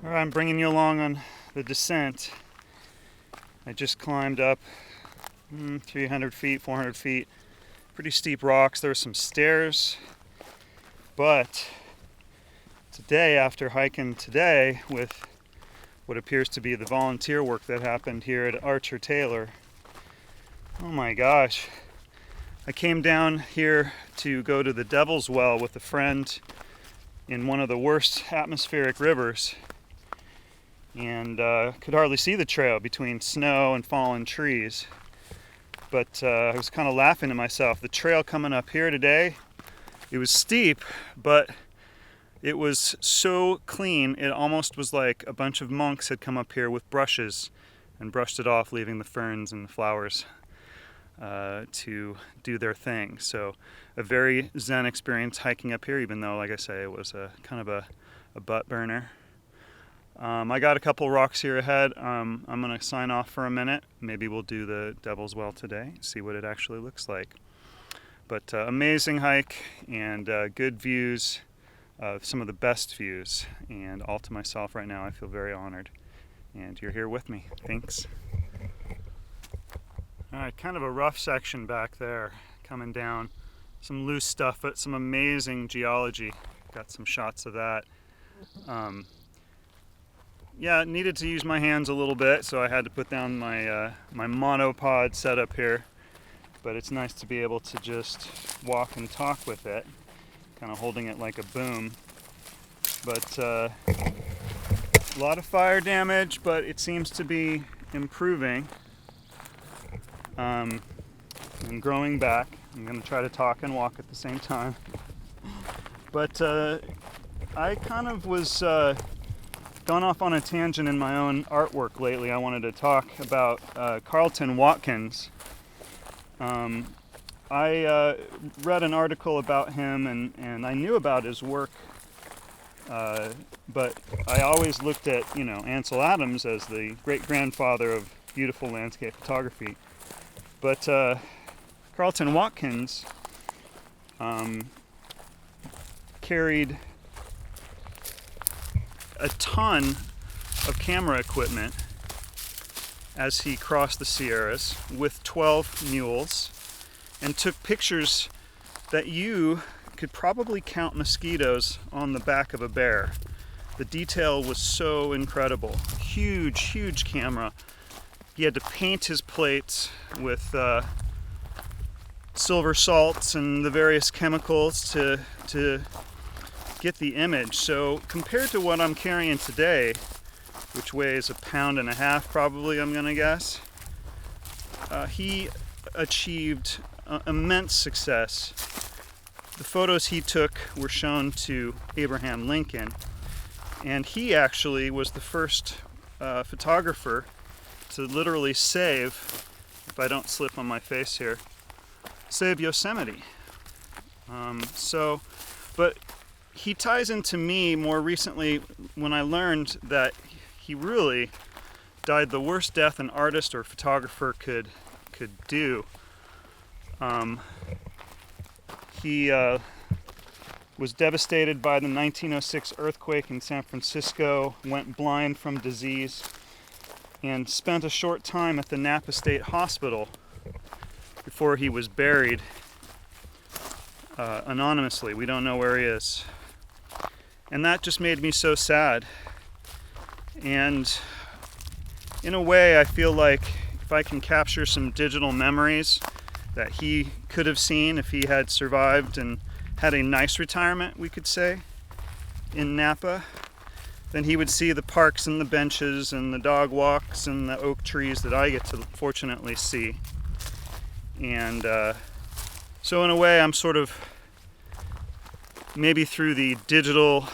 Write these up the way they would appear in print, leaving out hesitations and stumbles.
All right, I'm bringing you along on the descent. I just climbed up 300 feet, 400 feet, pretty steep rocks. There were some stairs, but today, after hiking today with what appears to be the volunteer work that happened here at Archer Taylor, oh my gosh, I came down here to go to the Devil's Well with a friend in one of the worst atmospheric rivers, and could hardly see the trail between snow and fallen trees. But I was kind of laughing to myself. The trail coming up here today, it was steep, but it was so clean, it almost was like a bunch of monks had come up here with brushes and brushed it off, leaving the ferns and the flowers to do their thing. So a very zen experience hiking up here, even though, like I say, it was a kind of a butt burner. I got a couple rocks here ahead. I'm going to sign off for a minute. Maybe we'll do the Devil's Well today, see what it actually looks like. But amazing hike and good views, some of the best views. And all to myself right now, I feel very honored. And you're here with me. Thanks. All right, kind of a rough section back there coming down. Some loose stuff, but some amazing geology. Got some shots of that. Yeah, needed to use my hands a little bit, so I had to put down my my monopod setup here. But it's nice to be able to just walk and talk with it, kind of holding it like a boom. But a lot of fire damage, but it seems to be improving and growing back. I'm going to try to talk and walk at the same time. But I kind of was gone off on a tangent in my own artwork lately. I wanted to talk about Carleton Watkins. I read an article about him and I knew about his work, but I always looked at, Ansel Adams as the great-grandfather of beautiful landscape photography. But Carleton Watkins carried a ton of camera equipment as he crossed the Sierras with 12 mules and took pictures that you could probably count mosquitoes on the back of a bear. The detail was so incredible. Huge, huge camera. He had to paint his plates with silver salts and the various chemicals to get the image. So compared to what I'm carrying today, which weighs 1.5 pounds probably, I'm gonna guess, he achieved immense success. The photos he took were shown to Abraham Lincoln, and he actually was the first photographer to literally save, if I don't slip on my face here, save Yosemite. But he ties into me more recently when I learned that he really died the worst death an artist or photographer could do. He was devastated by the 1906 earthquake in San Francisco, went blind from disease, and spent a short time at the Napa State Hospital before he was buried anonymously. We don't know where he is. And that just made me so sad. And in a way, I feel like if I can capture some digital memories that he could have seen if he had survived and had a nice retirement, we could say, in Napa, then he would see the parks and the benches and the dog walks and the oak trees that I get to fortunately see. And so in a way, I'm sort of, maybe through the digital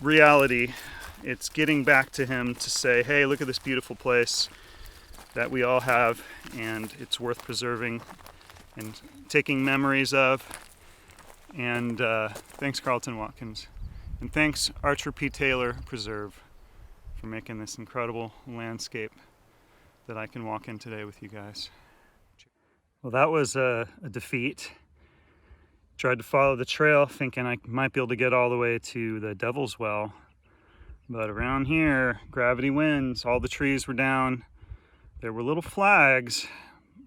reality, it's getting back to him to say, hey, look at this beautiful place that we all have, and it's worth preserving and taking memories of. And thanks, Carleton Watkins. And thanks, Archer P. Taylor Preserve, for making this incredible landscape that I can walk in today with you guys. Well, that was a defeat. Tried to follow the trail thinking I might be able to get all the way to the Devil's Well. But around here, gravity wins, all the trees were down. There were little flags,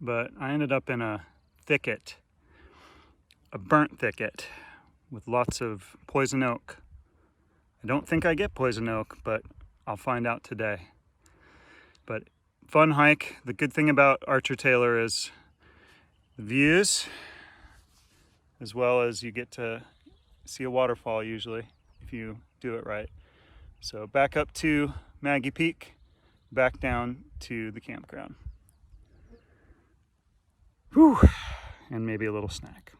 but I ended up in a thicket, a burnt thicket with lots of poison oak. I don't think I get poison oak, but I'll find out today. But fun hike. The good thing about Archer Taylor is the views, as well as you get to see a waterfall usually if you do it right. So back up to Maggie Peak, back down to the campground. Whew, and maybe a little snack.